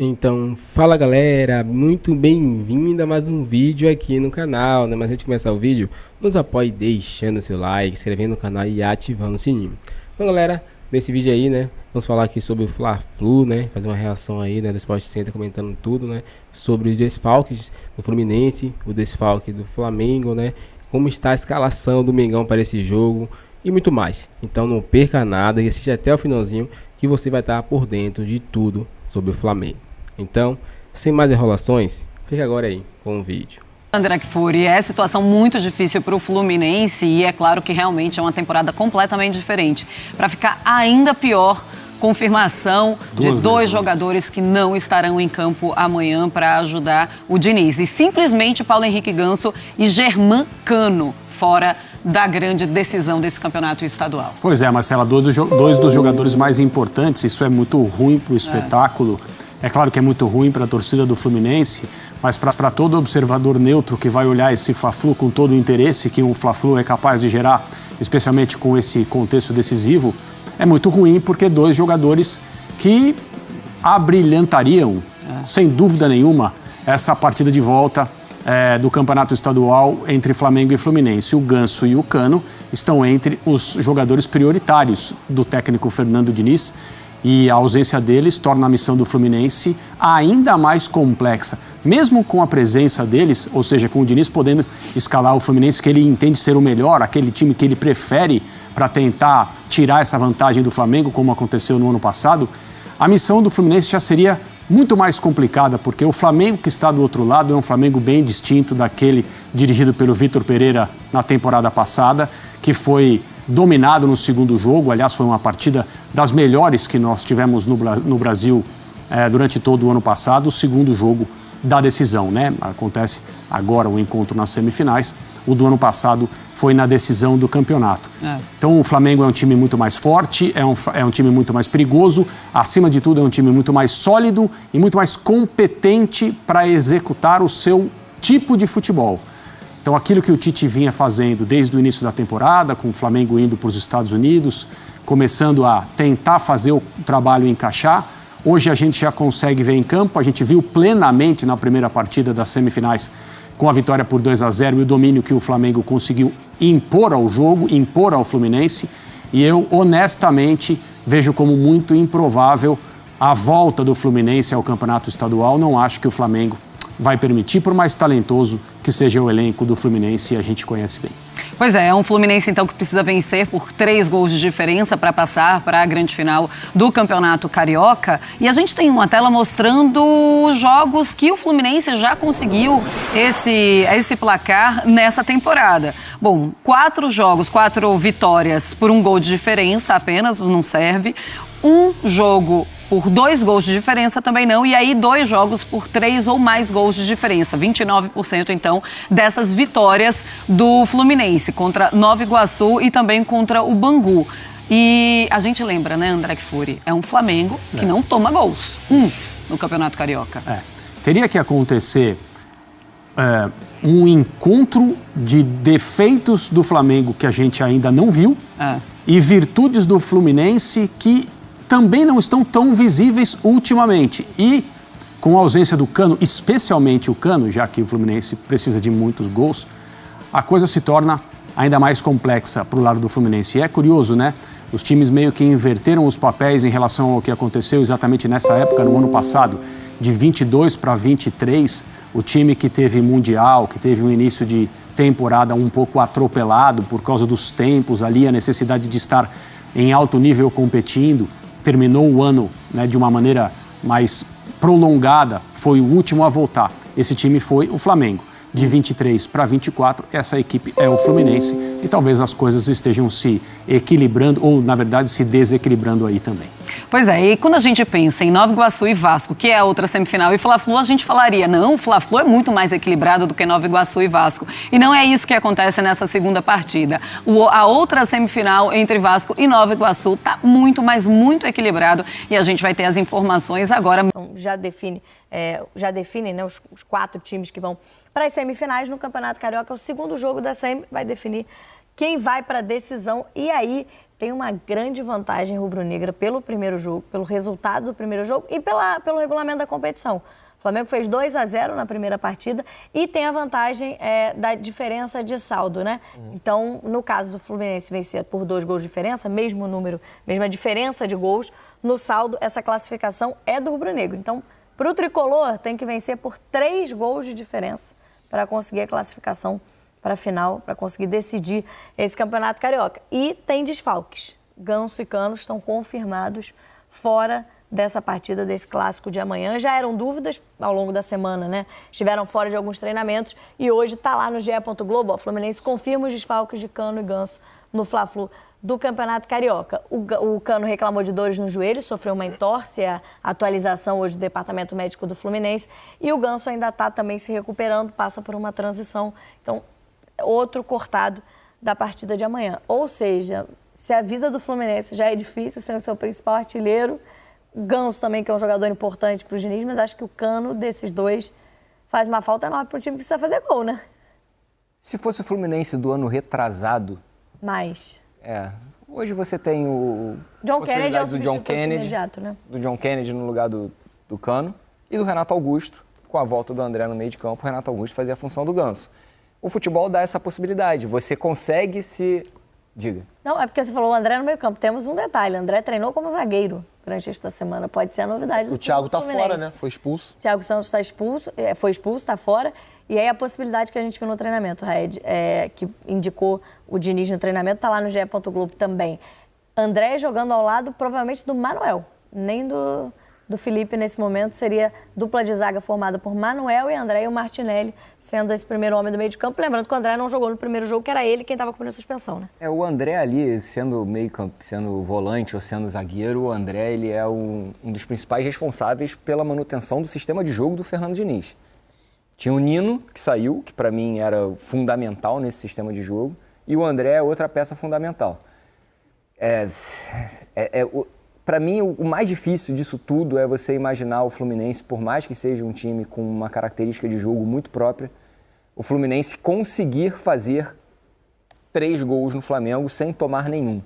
Então, fala galera, muito bem-vindo a mais um vídeo aqui no canal, né? Mas antes de começar o vídeo, nos apoie deixando seu like, se inscrevendo no canal e ativando o sininho. Então galera, nesse vídeo aí, né, vamos falar aqui sobre o Fla-Flu, né? Fazer uma reação aí, né, do Sport Center comentando tudo, né? Sobre os desfalques do Fluminense, o desfalque do Flamengo, né? Como está a escalação do Mengão para esse jogo e muito mais. Então não perca nada e assista até o finalzinho que você vai estar por dentro de tudo sobre o Flamengo. Então, sem mais enrolações, fica agora aí com o vídeo. André Kfouri, é situação muito difícil para o Fluminense e é claro que realmente é uma temporada completamente diferente. Para ficar ainda pior, confirmação de dois jogadores que não estarão em campo amanhã para ajudar o Diniz. E simplesmente Paulo Henrique Ganso e Germán Cano fora da grande decisão desse campeonato estadual. Pois é, Marcela, dois dos jogadores mais importantes, isso é muito ruim para o espetáculo. É claro que é muito ruim para a torcida do Fluminense, mas para todo observador neutro que vai olhar esse Fla-Flu com todo o interesse que um Fla-Flu é capaz de gerar, especialmente com esse contexto decisivo, é muito ruim porque dois jogadores que abrilhantariam, sem dúvida nenhuma, essa partida de volta do campeonato estadual entre Flamengo e Fluminense. O Ganso e o Cano estão entre os jogadores prioritários do técnico Fernando Diniz, e a ausência deles torna a missão do Fluminense ainda mais complexa. Mesmo com a presença deles, ou seja, com o Diniz podendo escalar o Fluminense, que ele entende ser o melhor, aquele time que ele prefere para tentar tirar essa vantagem do Flamengo, como aconteceu no ano passado, a missão do Fluminense já seria muito mais complicada, porque o Flamengo que está do outro lado é um Flamengo bem distinto daquele dirigido pelo Vitor Pereira na temporada passada, que foi dominado no segundo jogo. Aliás, foi uma partida das melhores que nós tivemos no Brasil durante todo o ano passado, o segundo jogo da decisão, né? Acontece agora o encontro nas semifinais, o do ano passado foi na decisão do campeonato. Então o Flamengo é um time muito mais forte, é um time muito mais perigoso, acima de tudo é um time muito mais sólido e muito mais competente para executar o seu tipo de futebol. Então, aquilo que o Tite vinha fazendo desde o início da temporada, com o Flamengo indo para os Estados Unidos, começando a tentar fazer o trabalho encaixar, hoje a gente já consegue ver em campo, a gente viu plenamente na primeira partida das semifinais, com a vitória por 2-0 e o domínio que o Flamengo conseguiu impor ao jogo, impor ao Fluminense, e eu, honestamente, vejo como muito improvável a volta do Fluminense ao campeonato estadual. Não acho que o Flamengo vai permitir, por mais talentoso que seja o elenco do Fluminense, a gente conhece bem. Pois é um Fluminense então que precisa vencer por 3 gols de diferença para passar para a grande final do Campeonato Carioca. E a gente tem uma tela mostrando os jogos que o Fluminense já conseguiu esse placar nessa temporada. Bom, 4 jogos, 4 vitórias por 1 gol de diferença apenas, não serve. Um jogo por 2 gols de diferença também não, e aí 2 jogos por 3 ou mais gols de diferença. 29% então dessas vitórias do Fluminense contra Nova Iguaçu e também contra o Bangu. E a gente lembra, né, André Kfouri, é um Flamengo que não toma gols no Campeonato Carioca. Teria que acontecer um encontro de defeitos do Flamengo que a gente ainda não viu e virtudes do Fluminense que também não estão tão visíveis ultimamente. E com a ausência do Cano, especialmente o Cano, já que o Fluminense precisa de muitos gols, a coisa se torna ainda mais complexa para o lado do Fluminense. E é curioso, né? Os times meio que inverteram os papéis em relação ao que aconteceu exatamente nessa época, no ano passado, de 22 para 23, o time que teve Mundial, que teve um início de temporada um pouco atropelado por causa dos tempos ali, a necessidade de estar em alto nível competindo, terminou o ano, né, de uma maneira mais prolongada, foi o último a voltar. Esse time foi o Flamengo. De 23 para 24, essa equipe é o Fluminense e talvez as coisas estejam se equilibrando ou, na verdade, se desequilibrando aí também. Pois é, e quando a gente pensa em Nova Iguaçu e Vasco, que é a outra semifinal, e Fla-Flu, a gente falaria, não, o Fla-Flu é muito mais equilibrado do que Nova Iguaçu e Vasco. E não é isso que acontece nessa segunda partida. A outra semifinal entre Vasco e Nova Iguaçu está muito, mas muito equilibrado e a gente vai ter as informações agora. Então, já definem, né, os 4 times que vão para as semifinais no Campeonato Carioca. O segundo jogo da semi vai definir quem vai para a decisão. E aí tem uma grande vantagem rubro-negra pelo primeiro jogo, pelo resultado do primeiro jogo e pelo regulamento da competição. O Flamengo fez 2-0 na primeira partida e tem a vantagem da diferença de saldo, né? Então, no caso do Fluminense vencer por 2 gols de diferença, mesma diferença de gols, no saldo, essa classificação é do rubro-negro. Então, para o tricolor, tem que vencer por 3 gols de diferença para conseguir a classificação para a final, para conseguir decidir esse campeonato carioca. E tem desfalques. Ganso e Cano estão confirmados fora dessa partida, desse clássico de amanhã. Já eram dúvidas ao longo da semana, né? Estiveram fora de alguns treinamentos e hoje está lá no GE. Globo. O Fluminense confirma os desfalques de Cano e Ganso no Fla-Flu do Campeonato Carioca. O Cano reclamou de dores no joelho, sofreu uma entorse, a atualização hoje do Departamento Médico do Fluminense. E o Ganso ainda está também se recuperando, passa por uma transição. Então, outro cortado da partida de amanhã. Ou seja, se a vida do Fluminense já é difícil, sendo seu principal artilheiro, o Ganso também, que é um jogador importante para o Diniz, mas acho que o Cano desses dois faz uma falta enorme para o time que precisa fazer gol, né? Se fosse o Fluminense do ano retrasado... Mais. Hoje você tem o... John Kennedy é o do John Kennedy, imediato, né? Do John Kennedy no lugar do Cano e do Renato Augusto, com a volta do André no meio de campo, o Renato Augusto fazia a função do Ganso. O futebol dá essa possibilidade. Você consegue se... Diga. Não, é porque você falou o André no meio campo. Temos um detalhe. O André treinou como zagueiro durante esta semana. Pode ser a novidade do O Thiago tá Fluminense. fora, né? Foi expulso. O Thiago Santos foi expulso, está fora. E aí a possibilidade que a gente viu no treinamento, Raed, que indicou o Diniz no treinamento, está lá no GE. Globo também. André jogando ao lado, provavelmente, do Manuel. Nem do Felipe nesse momento. Seria dupla de zaga formada por Manuel e André, e o Martinelli sendo esse primeiro homem do meio de campo. Lembrando que o André não jogou no primeiro jogo, que era ele quem estava cumprindo a suspensão, né? O André ali, sendo meio campo, sendo volante ou sendo zagueiro, o André ele é um dos principais responsáveis pela manutenção do sistema de jogo do Fernando Diniz. Tinha o Nino, que saiu, que para mim era fundamental nesse sistema de jogo, e o André é outra peça fundamental. Para mim, o mais difícil disso tudo é você imaginar o Fluminense, por mais que seja um time com uma característica de jogo muito própria, o Fluminense conseguir fazer 3 gols no Flamengo sem tomar nenhum.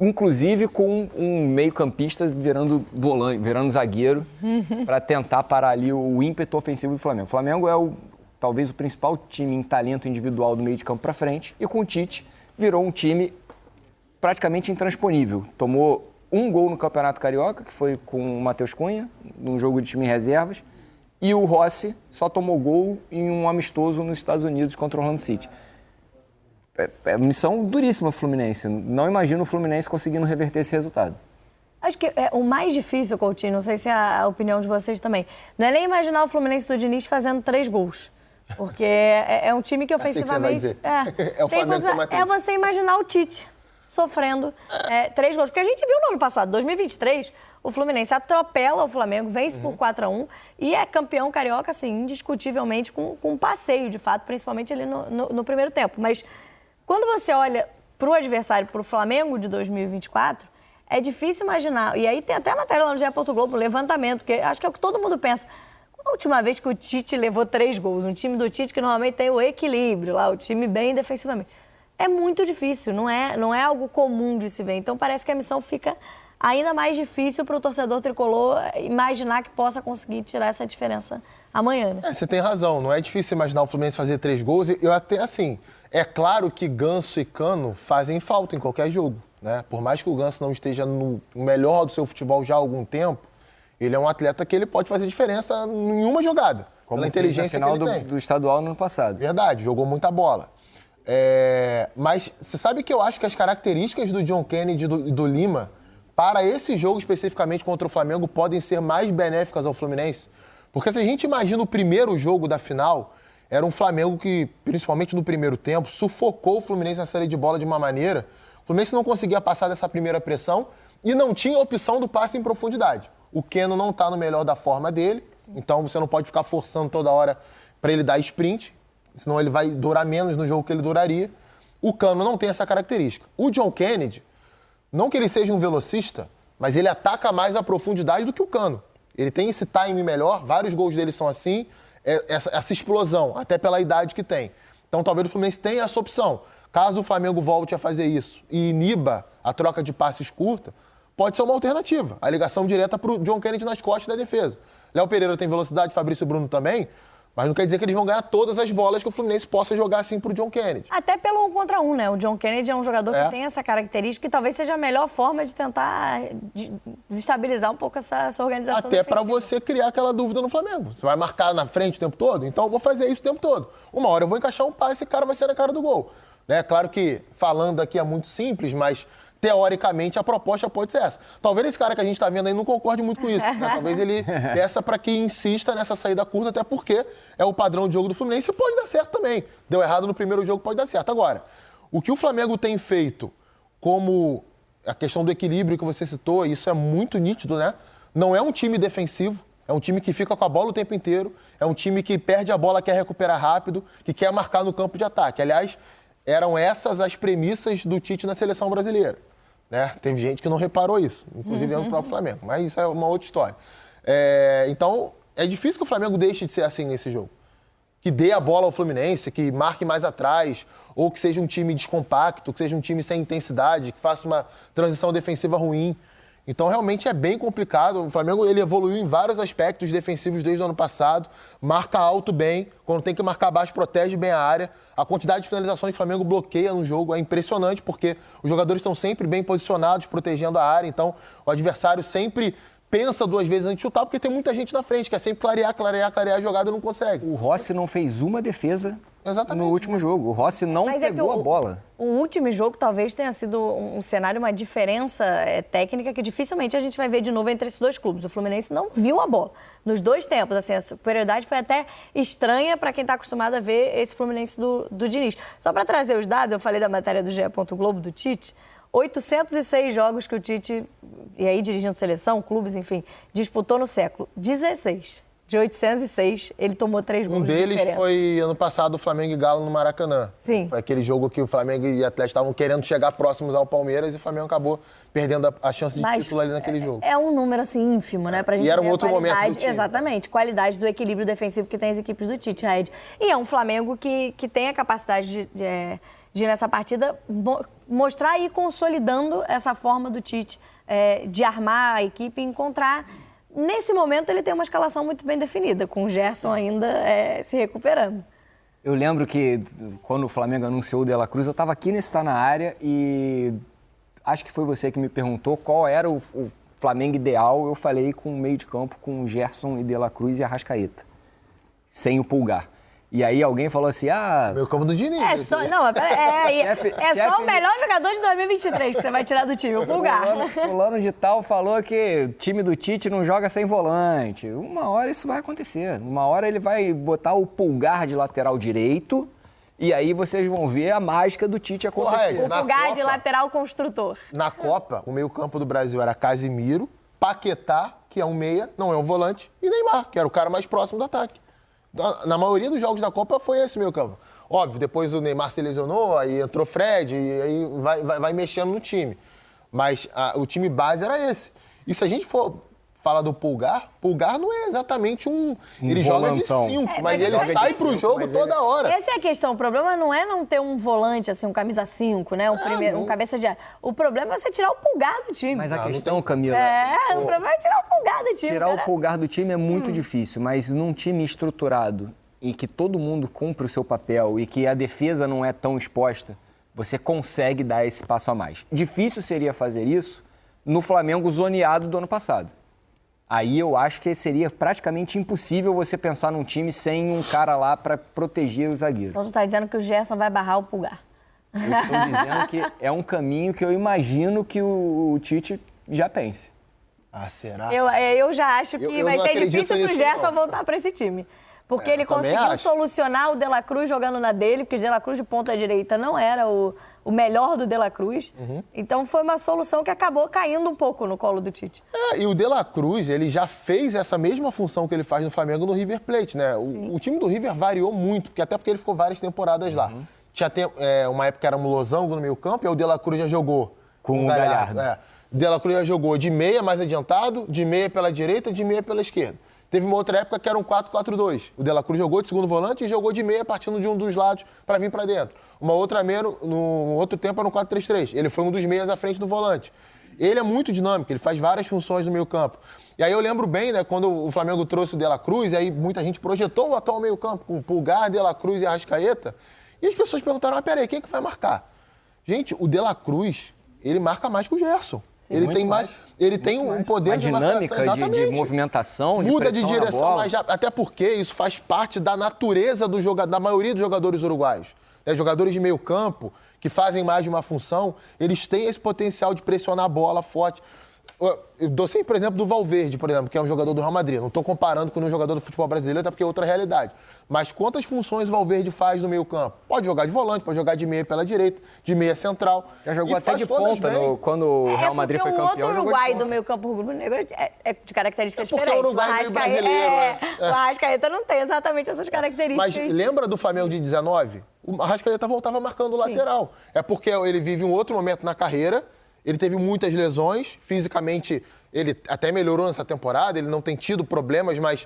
Inclusive com um meio-campista virando volante, virando zagueiro, para tentar parar ali o ímpeto ofensivo do Flamengo. O Flamengo é talvez o principal time em talento individual do meio de campo para frente, e com o Tite virou um time praticamente intransponível. Tomou 1 gol no Campeonato Carioca, que foi com o Matheus Cunha, num jogo de time em reservas, e o Rossi só tomou gol em um amistoso nos Estados Unidos contra o Orlando City. É uma missão duríssima o Fluminense. Não imagino o Fluminense conseguindo reverter esse resultado. Acho que o mais difícil, Coutinho, não sei se é a opinião de vocês também, não é nem imaginar o Fluminense do Diniz fazendo 3 gols. Porque é um time que ofensivamente... É o Flamengo tomar 3. É você imaginar o Tite sofrendo 3 gols. Porque a gente viu no ano passado, 2023, o Fluminense atropela o Flamengo, vence por 4-1 e é campeão carioca, assim, indiscutivelmente, com um passeio, de fato, principalmente ali no primeiro tempo. Mas quando você olha para o adversário, para o Flamengo de 2024, é difícil imaginar. E aí tem até a matéria lá no GE. Globo, levantamento, porque acho que é o que todo mundo pensa. Qual a última vez que o Tite levou 3 gols? Um time do Tite que normalmente tem o equilíbrio lá, o time bem defensivamente. É muito difícil, não é algo comum de se ver. Então parece que a missão fica ainda mais difícil para o torcedor tricolor imaginar que possa conseguir tirar essa diferença amanhã, né? Você tem razão, não é difícil imaginar o Fluminense fazer 3 gols. Eu até, assim, é claro que Ganso e Cano fazem falta em qualquer jogo, né? Por mais que o Ganso não esteja no melhor do seu futebol já há algum tempo, ele é um atleta que ele pode fazer diferença em uma jogada, pela inteligência que ele tem. Do estadual no ano passado. Verdade, jogou muita bola. Mas você sabe que eu acho que as características do John Kennedy e do Lima, para esse jogo especificamente contra o Flamengo, podem ser mais benéficas ao Fluminense? Porque se a gente imagina o primeiro jogo da final, era um Flamengo que, principalmente no primeiro tempo, sufocou o Fluminense na saída de bola de uma maneira. O Fluminense não conseguia passar dessa primeira pressão e não tinha opção do passe em profundidade. O Keno não está no melhor da forma dele, então você não pode ficar forçando toda hora para ele dar sprint, senão ele vai durar menos no jogo que ele duraria. O Cano não tem essa característica. O John Kennedy, não que ele seja um velocista, mas ele ataca mais a profundidade do que o Cano. Ele tem esse time melhor, vários gols dele são assim, essa explosão, até pela idade que tem. Então talvez o Fluminense tenha essa opção. Caso o Flamengo volte a fazer isso e iniba a troca de passes curta, pode ser uma alternativa. A ligação direta para o John Kennedy nas costas da defesa. Léo Pereira tem velocidade, Fabrício Bruno também, mas não quer dizer que eles vão ganhar todas as bolas que o Fluminense possa jogar assim pro John Kennedy. Até pelo 1 contra 1, né? O John Kennedy é um jogador que tem essa característica e talvez seja a melhor forma de tentar desestabilizar um pouco essa organização Até para defensiva. você criar aquela dúvida no Flamengo. Você vai marcar na frente o tempo todo? Então eu vou fazer isso o tempo todo. Uma hora eu vou encaixar um passe e esse cara vai ser na cara do gol. Né? Claro que falando aqui é muito simples, mas teoricamente a proposta pode ser essa. Talvez esse cara que a gente está vendo aí não concorde muito com isso. Né? Talvez ele peça para que insista nessa saída curta, até porque é o padrão de jogo do Fluminense e pode dar certo também. Deu errado no primeiro jogo, pode dar certo. Agora, o que o Flamengo tem feito como a questão do equilíbrio que você citou, isso é muito nítido, né? Não é um time defensivo, é um time que fica com a bola o tempo inteiro, é um time que perde a bola, quer recuperar rápido, que quer marcar no campo de ataque. Aliás, eram essas as premissas do Tite na seleção brasileira. Né? Teve gente que não reparou isso, inclusive no próprio Flamengo, mas isso é uma outra história. Então, é difícil que o Flamengo deixe de ser assim nesse jogo. Que dê a bola ao Fluminense, que marque mais atrás, ou que seja um time descompacto, que seja um time sem intensidade, que faça uma transição defensiva ruim. Então, realmente é bem complicado. O Flamengo ele evoluiu em vários aspectos defensivos desde o ano passado. Marca alto bem. Quando tem que marcar baixo, protege bem a área. A quantidade de finalizações que o Flamengo bloqueia no jogo é impressionante, porque os jogadores estão sempre bem posicionados, protegendo a área. Então, o adversário sempre pensa 2 vezes antes de chutar, porque tem muita gente na frente, quer sempre clarear a jogada e não consegue. O Rossi não fez uma defesa Exatamente. no último jogo. O Rossi não pegou a bola. O último jogo talvez tenha sido um cenário, uma diferença técnica que dificilmente a gente vai ver de novo entre esses dois clubes. O Fluminense não viu a bola nos 2 tempos. Assim, a superioridade foi até estranha para quem está acostumado a ver esse Fluminense do Diniz. Só para trazer os dados, eu falei da matéria do GE. Globo do Tite. 806 jogos que o Tite, e aí dirigindo seleção, clubes, enfim, disputou no século. 16. De 806, ele tomou 3 gols. Um deles foi ano passado o Flamengo e Galo no Maracanã. Sim. Foi aquele jogo que o Flamengo e o Atlético estavam querendo chegar próximos ao Palmeiras e o Flamengo acabou perdendo a chance de título ali naquele jogo. É um número, assim, ínfimo, né? Pra gente E era um ver a outro momento qualidade, do time. exatamente, qualidade do equilíbrio defensivo que tem as equipes do Tite, Ed. E é um Flamengo que tem a capacidade de nessa partida, mostrar e ir consolidando essa forma do Tite de armar a equipe e encontrar... Nesse momento, ele tem uma escalação muito bem definida, com o Gerson ainda se recuperando. Eu lembro que quando o Flamengo anunciou o De La Cruz, eu estava aqui nesse Tá Na Área e acho que foi você que me perguntou qual era o Flamengo ideal. Eu falei com o meio de campo com o Gerson e De La Cruz e Arrascaeta, sem o Pulgar. E aí alguém falou assim, Meu campo do Diniz. Só o melhor jogador de 2023 que você vai tirar do time, o Pulgar. Fulano de tal falou que o time do Tite não joga sem volante. Uma hora isso vai acontecer. Uma hora ele vai botar o Pulgar de lateral direito e aí vocês vão ver a mágica do Tite acontecer. O Pulgar de lateral construtor. Na Copa, o meio-campo do Brasil era Casimiro, Paquetá, que é um meia, não é um volante, e Neymar, que era o cara mais próximo do ataque. Na maioria dos jogos da Copa foi esse meio-campo. Óbvio, depois o Neymar se lesionou, aí entrou Fred, e aí vai mexendo no time. Mas o time base era esse. E se a gente for falar do Pulgar não é exatamente ele volantão. Joga de 5, mas ele sai pro jogo toda hora. Essa é a questão. O problema não é não ter um volante, assim, um camisa 5, né? Um cabeça de área. O problema é você tirar o Pulgar do time. Mas a questão, Camila... o problema é tirar o Pulgar do time. Tirar o Pulgar do time é muito difícil, mas num time estruturado em que todo mundo cumpre o seu papel e que a defesa não é tão exposta, você consegue dar esse passo a mais. Difícil seria fazer isso no Flamengo zoneado do ano passado. Aí eu acho que seria praticamente impossível você pensar num time sem um cara lá para proteger o zagueiro. Então tu tá dizendo que o Gerson vai barrar o Pulgar. Eu estou dizendo que é um caminho que eu imagino que o Tite já pense. Será? Eu já acho que vai ser difícil pro Gerson não. voltar para esse time. Porque ele conseguiu solucionar o De La Cruz jogando na dele, porque o De La Cruz de ponta direita não era o melhor do De La Cruz. Então foi uma solução que acabou caindo um pouco no colo do Tite. E o De La Cruz, ele já fez essa mesma função que ele faz no Flamengo no River Plate, né? O time do River variou muito, até porque ele ficou várias temporadas lá. Tinha uma época que era um losango no meio campo, e o De La Cruz já jogou com o Galhardo. De La Cruz já jogou de meia mais adiantado, de meia pela direita, de meia pela esquerda. Teve uma outra época que era um 4-4-2. O De La Cruz jogou de segundo volante e jogou de meia partindo de um dos lados para vir para dentro. Uma outra meia, no outro tempo, era um 4-3-3. Ele foi um dos meias à frente do volante. Ele é muito dinâmico, ele faz várias funções no meio campo. E aí eu lembro bem, né, quando o Flamengo trouxe o De La Cruz, e aí muita gente projetou o atual meio campo com Pulgar, De La Cruz e Arrascaeta, e as pessoas perguntaram, peraí, quem é que vai marcar? Gente, o De La Cruz, ele marca mais que o Gerson. Ele tem mais, ele tem um poder de dinâmica, marcação, de movimentação, de muda pressão de direção, na bola. mas até porque isso faz parte da natureza da maioria dos jogadores uruguaios. Jogadores de meio campo, que fazem mais de uma função, eles têm esse potencial de pressionar a bola forte. Eu dou sempre, por exemplo, do Valverde, por exemplo, que é um jogador do Real Madrid. Não estou comparando com um jogador do futebol brasileiro, até porque é outra realidade. Mas quantas funções o Valverde faz no meio campo? Pode jogar de volante, pode jogar de meia pela direita, de meia central. Já jogou até de ponta quando o Real Madrid foi campeão. O outro Uruguai do meio campo rubro-negro é de características diferentes. O Uruguai é meio brasileiro. O Arrascaeta não tem exatamente essas características. Mas lembra do Flamengo de 19? O Arrascaeta voltava marcando o lateral. É porque ele vive um outro momento na carreira. Ele teve muitas lesões, fisicamente ele até melhorou nessa temporada, ele não tem tido problemas, mas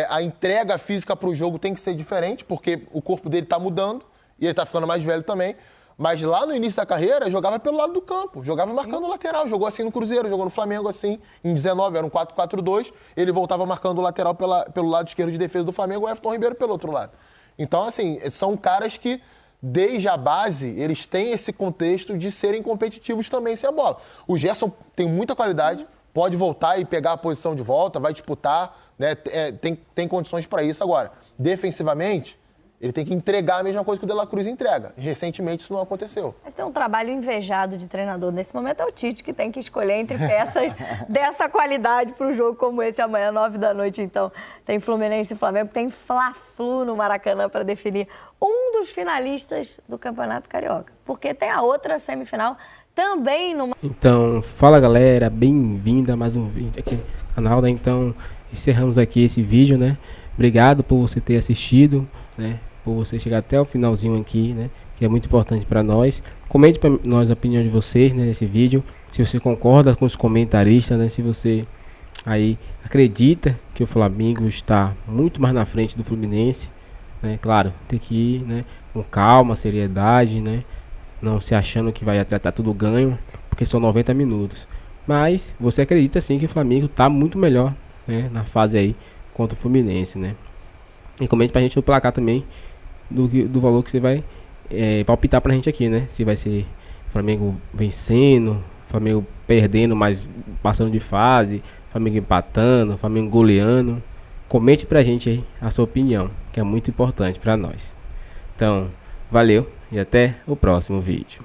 a entrega física para o jogo tem que ser diferente, porque o corpo dele está mudando e ele está ficando mais velho também. Mas lá no início da carreira, jogava pelo lado do campo, jogava marcando o lateral, jogou assim no Cruzeiro, jogou no Flamengo assim, em 19 era um 4-4-2, ele voltava marcando o lateral pelo lado esquerdo de defesa do Flamengo, o Everton Ribeiro pelo outro lado. Então, assim, são caras que desde a base, eles têm esse contexto de serem competitivos também sem a bola. O Gerson tem muita qualidade, pode voltar e pegar a posição de volta, vai disputar, né? Tem condições para isso. Agora, defensivamente, ele tem que entregar a mesma coisa que o De La Cruz entrega. Recentemente isso não aconteceu. Mas tem um trabalho invejado de treinador. Nesse momento é o Tite que tem que escolher entre peças dessa qualidade para um jogo como esse amanhã, 9 da noite. Então, tem Fluminense e Flamengo, tem Fla-Flu no Maracanã para definir um dos finalistas do Campeonato Carioca. Porque tem a outra semifinal também no... Então, fala galera, bem-vindo a mais um vídeo aqui no canal, né? Então, encerramos aqui esse vídeo, né? Obrigado por você ter assistido, né? Por você chegar até o finalzinho aqui, né? Que é muito importante para nós. Comente para nós a opinião de vocês, né, nesse vídeo. Se você concorda com os comentaristas, né? Se você aí acredita que o Flamengo está muito mais na frente do Fluminense, né? Claro, tem que ir, né, com calma, seriedade, né? Não se achando que vai tratar tudo ganho, porque são 90 minutos. Mas você acredita sim que o Flamengo está muito melhor, né, na fase aí contra o Fluminense, né? E comente pra gente no placar também do valor que você vai palpitar pra gente aqui, né? Se vai ser Flamengo vencendo, Flamengo perdendo, mas passando de fase, Flamengo empatando, Flamengo goleando. Comente pra gente aí a sua opinião, que é muito importante pra nós. Então, valeu e até o próximo vídeo.